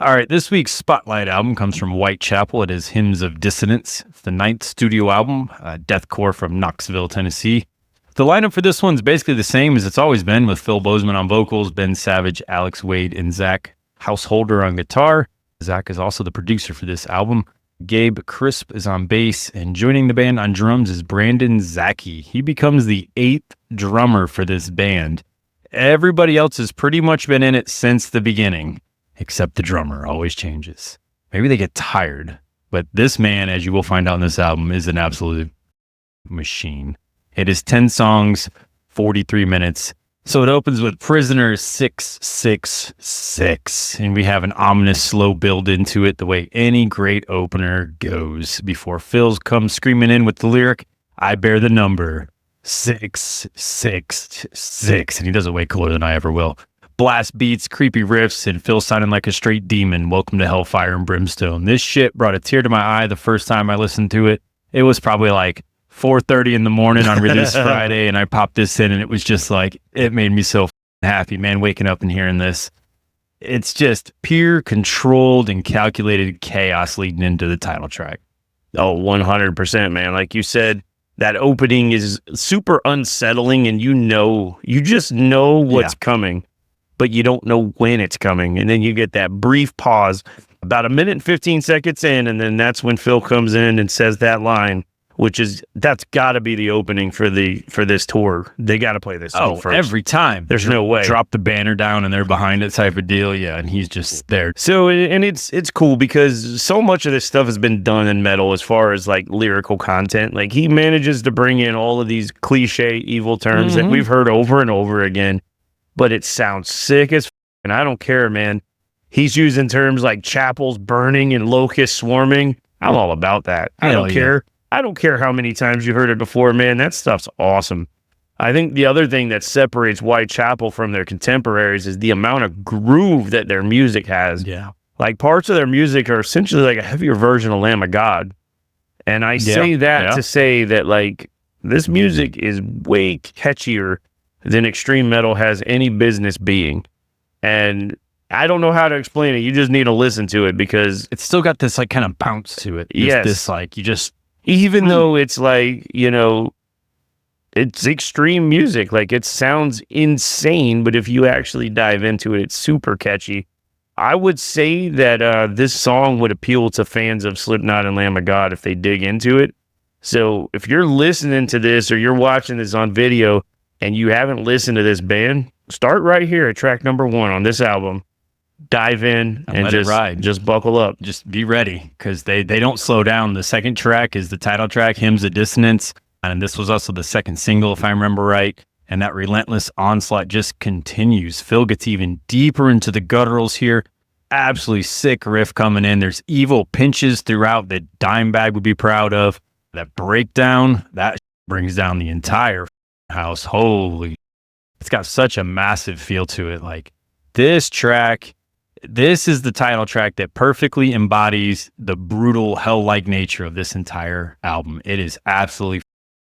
All right, this week's Spotlight album comes from Whitechapel. It is Hymns of Dissonance. It's the 9th studio album, Deathcore from Knoxville, Tennessee. The lineup for this one's basically the same as it's always been, with Phil Bozeman on vocals, Ben Savage, Alex Wade, and Zach Householder on guitar. Zach is also the producer for this album. Gabe Crisp is on bass, and joining the band on drums is Brandon Zaki. He becomes the 8th drummer for this band. Everybody else has pretty much been in it since the beginning. Except the drummer always changes. Maybe they get tired. But this man, as you will find out in this album, is an absolute machine. It is 10 songs, 43 minutes. So it opens with Prisoner 666. And we have an ominous slow build into it, the way any great opener goes. Before Phil comes screaming in with the lyric, I bear the number 666. And he does it way cooler than I ever will. Blast beats, creepy riffs, and Phil sounding like a straight demon. Welcome to Hellfire and Brimstone. This shit brought a tear to my eye the first time I listened to it. It was probably like 4:30 in the morning on release Friday, and I popped this in, and it was just like, it made me so happy, man, waking up and hearing this. It's just pure, controlled, and calculated chaos leading into the title track. Oh, 100%, man. Like you said, that opening is super unsettling, and you just know what's coming, but you don't know when it's coming. And then you get that brief pause about a minute and 15 seconds in, and then that's when Phil comes in and says that line, that's got to be the opening for this tour. They got to play this song first. Every time. There's no way. Drop the banner down and they're behind it type of deal. Yeah, and he's just there. So, and it's cool because so much of this stuff has been done in metal as far as like lyrical content. Like he manages to bring in all of these cliche evil terms that we've heard over and over again, but it sounds sick as and I don't care, man. He's using terms like chapels burning and locusts swarming. I'm all about that. I don't care. I don't care how many times you've heard it before, man. That stuff's awesome. I think the other thing that separates Whitechapel from their contemporaries is the amount of groove that their music has. Yeah. Like parts of their music are essentially like a heavier version of Lamb of God. And I say that to say that like this music is way catchier than extreme metal has any business being. And I don't know how to explain it. You just need to listen to it because it's still got this like kind of bounce to it. Yes. This like, you just, even though it's like, it's extreme music, like it sounds insane, but if you actually dive into it, it's super catchy. I would say that this song would appeal to fans of Slipknot and Lamb of God if they dig into it. So if you're listening to this or you're watching this on video and you haven't listened to this band, start right here at track number 1 on this album. Dive in and just ride. Just buckle up. Just be ready because they don't slow down. The second track is the title track, Hymns of Dissonance. And this was also the second single, if I remember right. And that relentless onslaught just continues. Phil gets even deeper into the gutturals here. Absolutely sick riff coming in. There's evil pinches throughout that Dimebag would be proud of. That breakdown, that brings down the entire house. Holy. It's got such a massive feel to it. Like this track, this is the title track that perfectly embodies the brutal hell-like nature of this entire album. It is absolutely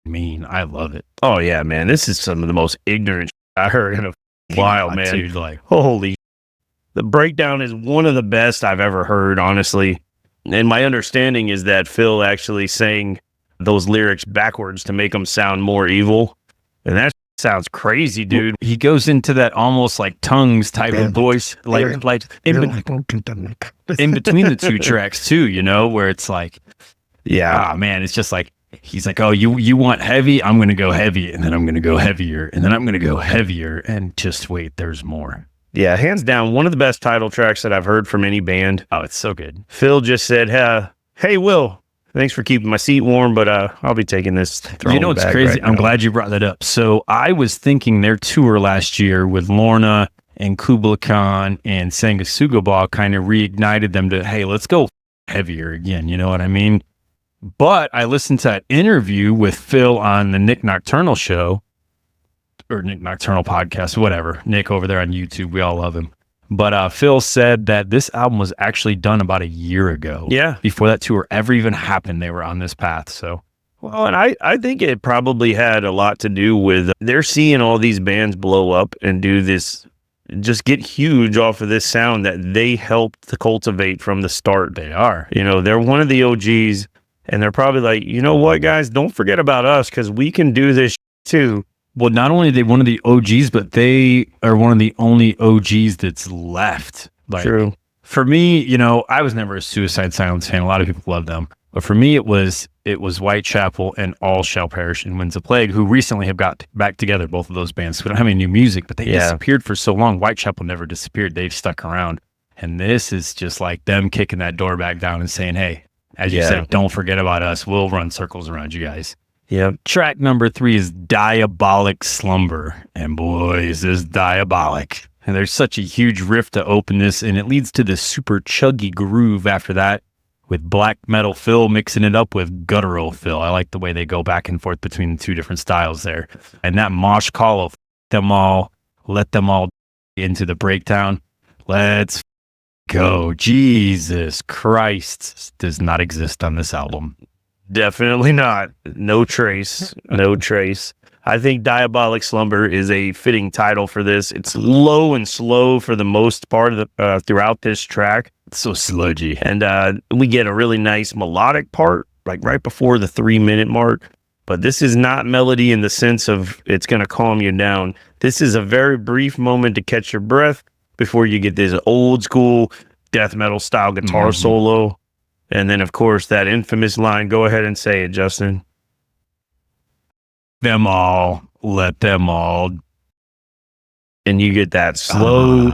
mean. I love it. Oh yeah, man. This is some of the most ignorant I heard in a while, man. Dude, like, holy. The breakdown is one of the best I've ever heard, honestly. And my understanding is that Phil actually sang those lyrics backwards to make them sound more evil. And that sounds crazy, dude. He goes into that almost like tongues type of voice, like in between the two tracks too, where it's like, man, it's just like, he's like, oh, you want heavy? I'm going to go heavy, and then I'm going to go heavier, and then I'm going to go heavier, and just wait, there's more. Yeah, hands down, one of the best title tracks that I've heard from any band. Oh, it's so good. Phil just said, hey, Will, thanks for keeping my seat warm, but I'll be taking this. It's crazy. I'm glad you brought that up. So I was thinking their tour last year with Lorna and Kubla Khan and Sanguisugabal kind of reignited them to, hey, let's go heavier again. You know what I mean? But I listened to that interview with Phil on the Nick Nocturnal show, or Nick Nocturnal podcast, whatever. Nick over there on YouTube, we all love him. But Phil said that this album was actually done about a year ago. Yeah. Before that tour ever even happened, they were on this path. So, well, and I think it probably had a lot to do with they're seeing all these bands blow up and do this just get huge off of this sound that they helped to cultivate from the start. They are. You know, they're one of the OGs, and they're probably like, you know what, guys, don't forget about us because we can do this too. Well, not only are they one of the OGs, but they are one of the only OGs that's left. Like, True. For me, you know, I was never a Suicide Silence fan. A lot of people love them. But for me, it was Whitechapel and All Shall Perish and Winds of Plague, who recently have got back together, both of those bands. We don't have any new music, but they disappeared for so long. Whitechapel never disappeared. They've stuck around. And this is just like them kicking that door back down and saying, hey, as you said, don't forget about us. We'll run circles around you guys. Yep. Track number 3 is Diabolic Slumber. And boy, is this diabolic. And there's such a huge riff to open this, and it leads to this super chuggy groove after that, with black metal Phil mixing it up with guttural Phil. I like the way they go back and forth between the two different styles there. And that mosh call of them all, let them all into the breakdown. Let's go. Jesus Christ does not exist on this album. Definitely not. No trace. No trace. I think Diabolic Slumber is a fitting title for this. It's low and slow for the most part of the throughout this track. It's so sludgy. And we get a really nice melodic part, like right before the 3-minute mark. But this is not melody in the sense of it's going to calm you down. This is a very brief moment to catch your breath before you get this old school death metal style guitar solo. And then, of course, that infamous line. Go ahead and say it, Justin. Them all, let them all. And you get that slow,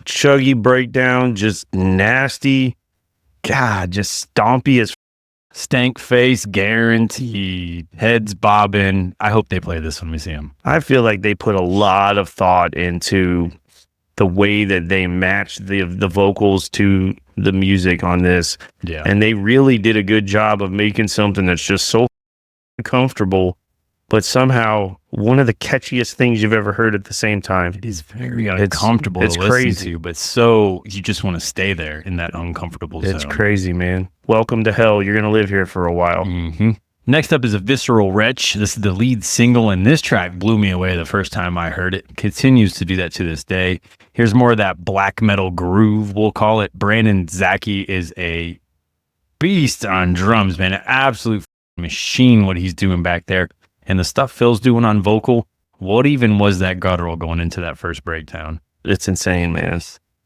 chuggy breakdown, just nasty. God, just stompy as stank face, guaranteed. Heads bobbing. I hope they play this when we see them. I feel like they put a lot of thought into the way that they matched the vocals to the music on this. Yeah. And they really did a good job of making something that's just so comfortable, but somehow one of the catchiest things you've ever heard at the same time. It is very uncomfortable to listen to, but so you just want to stay there in that uncomfortable zone. It's crazy, man. Welcome to hell. You're going to live here for a while. Mm-hmm. Next up is A Visceral Wretch. This is the lead single, and this track blew me away the first time I heard it. Continues to do that to this day. Here's more of that black metal groove, we'll call it. Brandon Zaki is a beast on drums, man. An absolute machine what he's doing back there. And the stuff Phil's doing on vocal, what even was that guttural going into that first breakdown? It's insane, man.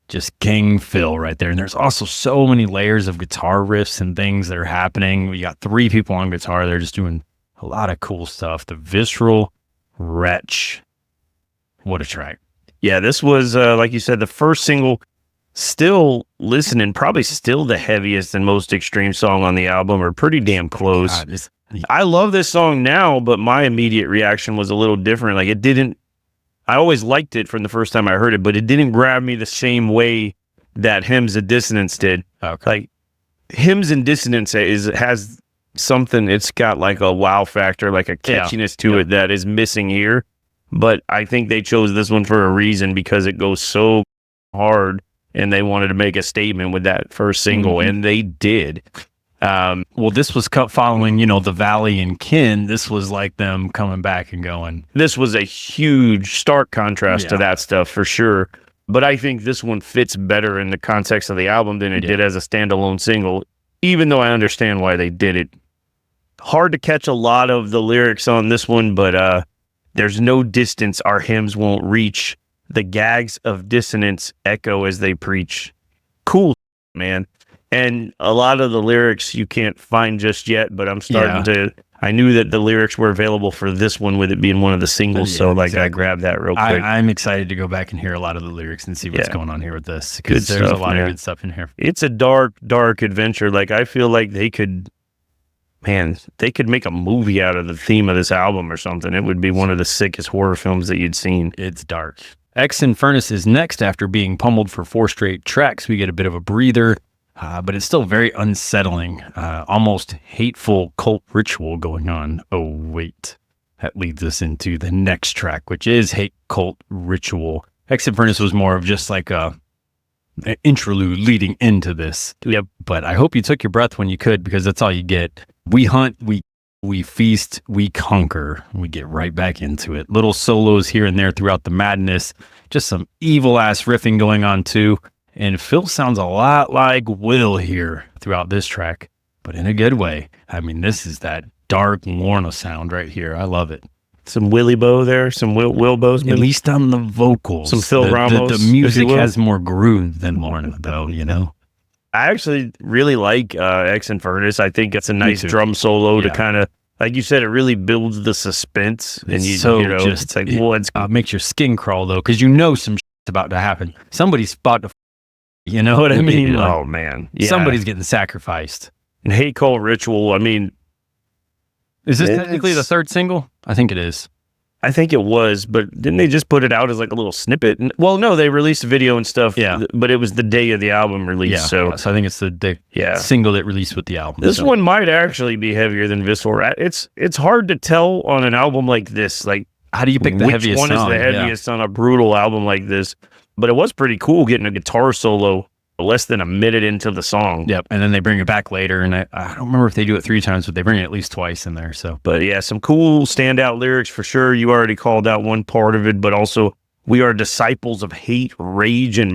Just King Phil right there. And there's also so many layers of guitar riffs and things that are happening. We got 3 people on guitar. They're just doing a lot of cool stuff. The Visceral Wretch. What a track. Yeah, this was, like you said, the first single. Still listening, probably still the heaviest and most extreme song on the album, or pretty damn close. God, I love this song now, but my immediate reaction was a little different. Like, it didn't, I always liked it from the first time I heard it, but it didn't grab me the same way that Hymns of Dissonance did. Okay. Like, Hymns and Dissonance has something, it's got like a wow factor, like a catchiness to it that is missing here. But I think they chose this one for a reason, because it goes so hard, and they wanted to make a statement with that first single, and they did. Well, this was following, The Valley and Kin. This was like them coming back and going. This was a huge, stark contrast to that stuff, for sure. But I think this one fits better in the context of the album than it did as a standalone single, even though I understand why they did it. Hard to catch a lot of the lyrics on this one, but there's no distance our hymns won't reach. The gags of dissonance echo as they preach. Cool, man. And a lot of the lyrics you can't find just yet, but I'm starting to... I knew that the lyrics were available for this one, with it being one of the singles, so I grabbed that real quick. I'm excited to go back and hear a lot of the lyrics and see what's going on here with this, because there's a lot of good stuff in here. It's a dark, dark adventure. Like, I feel like they could make a movie out of the theme of this album or something. It would be one of the sickest horror films that you'd seen. It's dark. X Infernus is next. After being pummeled for 4 straight tracks, we get a bit of a breather. But it's still very unsettling, almost hateful cult ritual going on. Oh, wait. That leads us into the next track, which is Hate Cult Ritual. Ex Infernus was more of just like an interlude leading into this. Yep. But I hope you took your breath when you could, because that's all you get. We hunt, we We feast, we conquer. We get right back into it. Little solos here and there throughout the madness. Just some evil ass riffing going on too. And Phil sounds a lot like Will here throughout this track, but in a good way. I mean, this is that dark Lorna sound right here. I love it. Some Willie Bow there, some Will Bows. At least on the vocals. Some Phil Ramos. The music has more groove than Lorna, though, you know? I actually really like Ex Infernus. I think it's a nice drum solo to kind of, like you said, it really builds the suspense. And you know, just, it's like, well, it's makes your skin crawl, though, because you know some shit's about to happen. Somebody's about to, you know what I mean? Like, oh, man. Yeah. Somebody's getting sacrificed. And Hate Call Ritual, I mean. Is this technically the third single? I think it is. I think it was, but didn't they just put it out as like a little snippet? Well, no, they released a video and stuff. Yeah, but it was the day of the album release. Yeah, so I think it's the single that released with the album. This one might actually be heavier than Visceral. It's hard to tell on an album like this. Like, how do you pick the heaviest song? Which one is the heaviest on a brutal album like this? But it was pretty cool getting a guitar solo less than a minute into the song. Yep, and then they bring it back later, and I don't remember if they do it 3 times, but they bring it at least twice in there. So, but yeah, some cool standout lyrics for sure. You already called out one part of it, but also we are disciples of hate, rage, and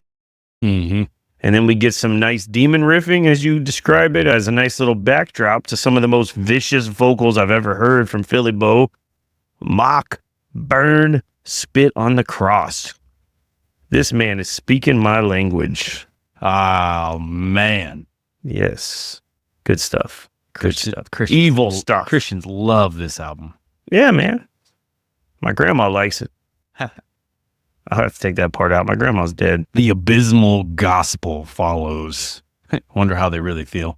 and then we get some nice demon riffing, as you describe it, as a nice little backdrop to some of the most vicious vocals I've ever heard from Philly Bow. Mock, burn, spit on the cross. This man is speaking my language. Oh, man. Yes. Good stuff. Good stuff. Evil stuff. Christians love this album. Yeah, man. My grandma likes it. I'll have to take that part out. My grandma's dead. The abysmal gospel follows. Wonder how they really feel.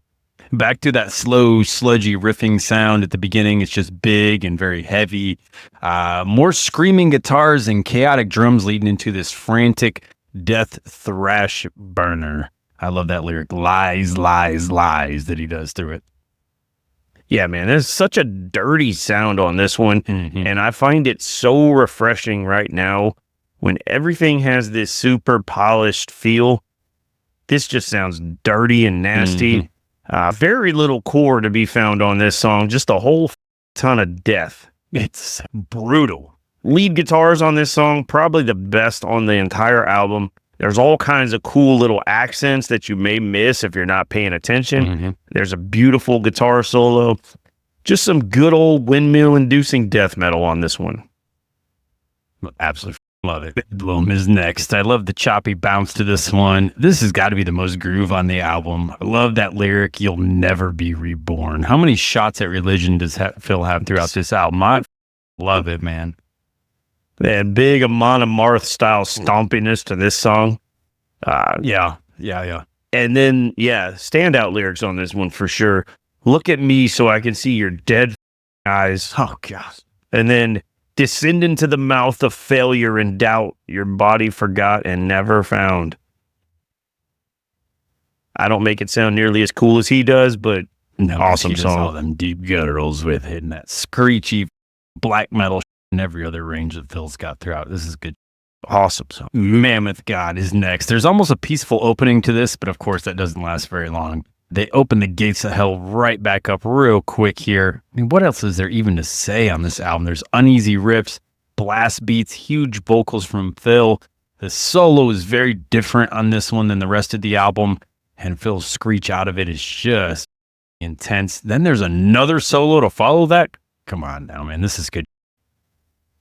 Back to that slow, sludgy riffing sound at the beginning. It's just big and very heavy. More screaming guitars and chaotic drums leading into this frantic death thrash burner. I love that lyric, lies, lies, lies, that he does through it. Yeah, man, there's such a dirty sound on this one, and I find it so refreshing right now when everything has this super polished feel. This just sounds dirty and nasty. Very little core to be found on this song, just a whole ton of death. It's brutal. Lead guitars on this song, probably the best on the entire album. There's all kinds of cool little accents that you may miss if you're not paying attention. There's a beautiful guitar solo. Just some good old windmill-inducing death metal on this one. Absolutely love it. Bloom is next. I love the choppy bounce to this one. This has got to be the most groove on the album. I love that lyric, "You'll never be reborn." How many shots at religion does Phil have throughout this album? I love it, man. That big Amon Amarth style stompiness to this song. Yeah. And then, standout lyrics on this one for sure. "Look at me so I can see your dead eyes." Oh, gosh. And then, "Descend into the mouth of failure and doubt, your body forgot and never found." I don't make it sound nearly as cool as he does, but awesome song. All them deep gutturals with it and that screechy black metal and every other range that Phil's got throughout. This is good. Awesome song. Mammoth God is next. There's almost a peaceful opening to this, but of course that doesn't last very long. They open the gates of hell right back up real quick here. I mean, what else is there even to say on this album? There's uneasy riffs, blast beats, huge vocals from Phil. The solo is very different on this one than the rest of the album, and Phil's screech out of it is just intense. Then there's another solo to follow that. Come on now, man. This is good.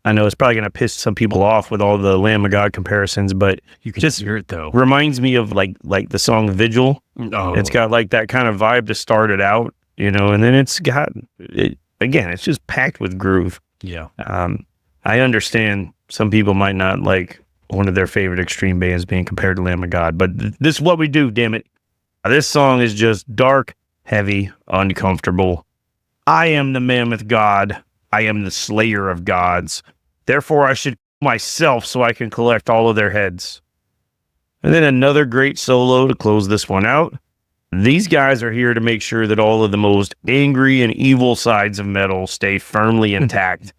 I know it's probably going to piss some people off with all the Lamb of God comparisons, but you can just hear it though. Reminds me of like the song Vigil. Oh. It's got like that kind of vibe to start it out, you know, and then it's got it again. It's just packed with groove. Yeah. I understand some people might not like one of their favorite extreme bands being compared to Lamb of God, but this is what we do. Damn it! This song is just dark, heavy, uncomfortable. I am the Mammoth God. I am the Slayer of gods. Therefore, I should kill myself so I can collect all of their heads. And then another great solo to close this one out. These guys are here to make sure that all of the most angry and evil sides of metal stay firmly intact.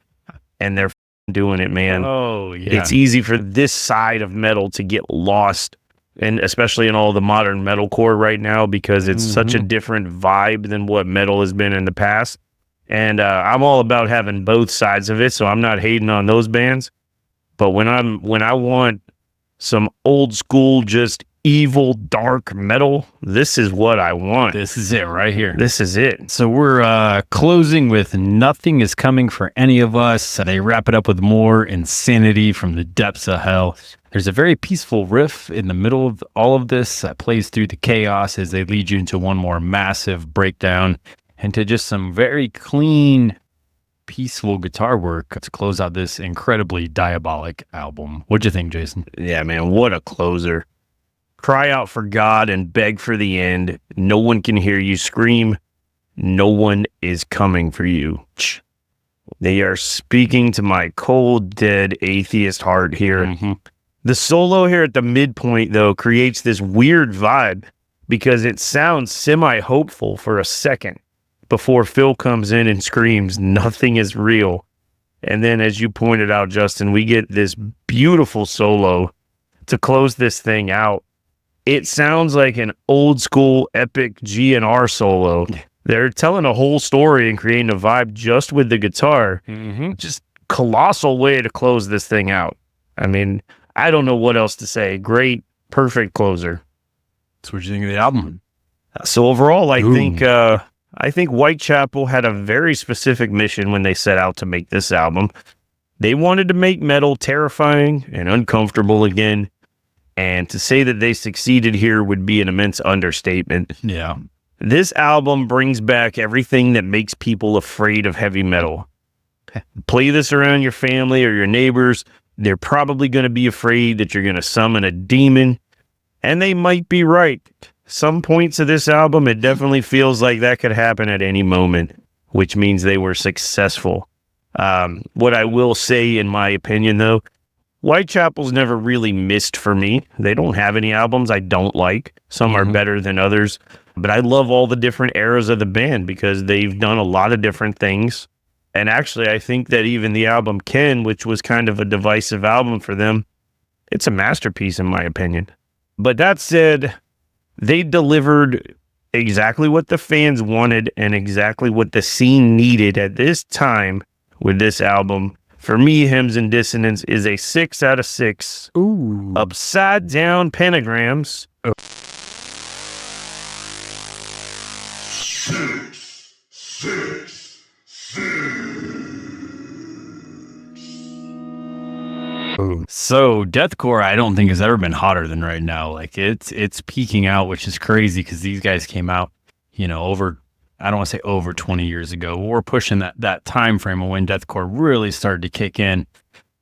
And they're doing it, man. Oh, yeah. It's easy for this side of metal to get lost, and especially in all the modern metalcore right now, because it's such a different vibe than what metal has been in the past. And I'm all about having both sides of it, so I'm not hating on those bands. But when I want some old school, just evil, dark metal, this is what I want. This is it right here. This is it. So we're closing with Nothing Is Coming for Any of Us. They wrap it up with more insanity from the depths of hell. There's a very peaceful riff in the middle of all of this that plays through the chaos as they lead you into one more massive breakdown and to just some very clean, peaceful guitar work to close out this incredibly diabolic album. What'd you think, Jason? Yeah, man, what a closer. Cry out for God and beg for the end. No one can hear you scream. No one is coming for you. They are speaking to my cold, dead, atheist heart here. Mm-hmm. The solo here at the midpoint, though, creates this weird vibe because it sounds semi-hopeful for a second before Phil comes in and screams, "Nothing is real." And then, as you pointed out, Justin, we get this beautiful solo to close this thing out. It sounds like an old school epic G&R solo. They're telling a whole story and creating a vibe just with the guitar. Mm-hmm. Just colossal way to close this thing out. I mean, I don't know what else to say. Great, perfect closer. So what do you think of the album? So overall, I think Whitechapel had a very specific mission when they set out to make this album. They wanted to make metal terrifying and uncomfortable again. And to say that they succeeded here would be an immense understatement. Yeah. This album brings back everything that makes people afraid of heavy metal. Play this around your family or your neighbors. They're probably going to be afraid that you're going to summon a demon. And they might be right. Some points of this album, it definitely feels like that could happen at any moment, which means they were successful. What I will say, in my opinion, though, Whitechapel's never really missed for me. They don't have any albums I don't like. Some are better than others. But I love all the different eras of the band because they've done a lot of different things. And actually, I think that even the album Ken, which was kind of a divisive album for them, it's a masterpiece in my opinion. But that said, they delivered exactly what the fans wanted and exactly what the scene needed at this time with this album. For me, Hymns and Dissonance is a 6 out of 6. Ooh. Upside down pentagrams. So Deathcore, I don't think has ever been hotter than right now. Like it's peaking out, which is crazy because these guys came out, over, I don't want to say over 20 years ago. We're pushing that time frame of when Deathcore really started to kick in.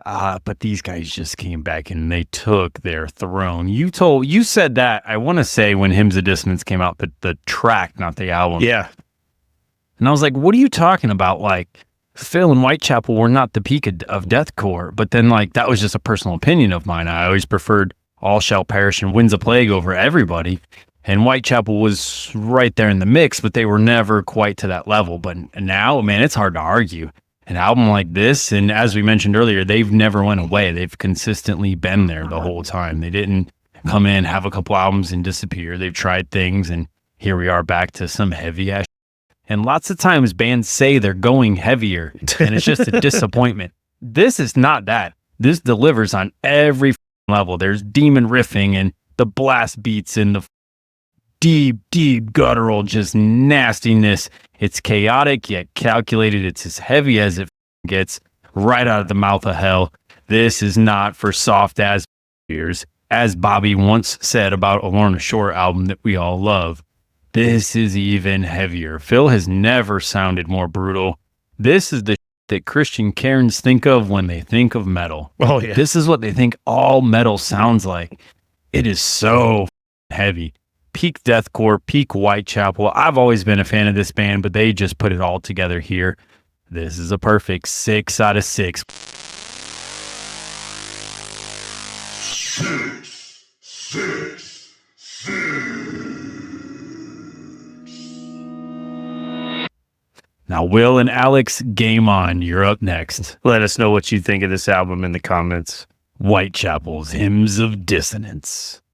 But these guys just came back and they took their throne. You said that, I want to say when Hymns of Dissonance came out, the track, not the album. Yeah. And I was like, what are you talking about? Like, Phil and Whitechapel were not the peak of Deathcore, but then that was just a personal opinion of mine. I always preferred All Shall Perish and Winds of Plague over everybody. And Whitechapel was right there in the mix, but they were never quite to that level. But now, man, it's hard to argue. An album like this, and as we mentioned earlier, they've never went away. They've consistently been there the whole time. They didn't come in, have a couple albums, and disappear. They've tried things, and here we are back to some heavy ass. And lots of times bands say they're going heavier, and it's just a disappointment. This is not that. This delivers on every level. There's demon riffing and the blast beats and the deep guttural just nastiness. It's chaotic yet calculated. It's as heavy as it gets, right out of the mouth of hell. This is not for soft ass ears, as Bobby once said about a Lorna Shore album that we all love. This is even heavier. Phil has never sounded more brutal. This is the that Christian Cairns think of when they think of metal. Oh yeah. This is what they think all metal sounds like. It is so heavy. Peak Deathcore, peak Whitechapel. I've always been a fan of this band, but they just put it all together here. This is a perfect 6 out of 6. Now, Will and Alex, game on. You're up next. Let us know what you think of this album in the comments. Whitechapel's Hymns of Dissonance.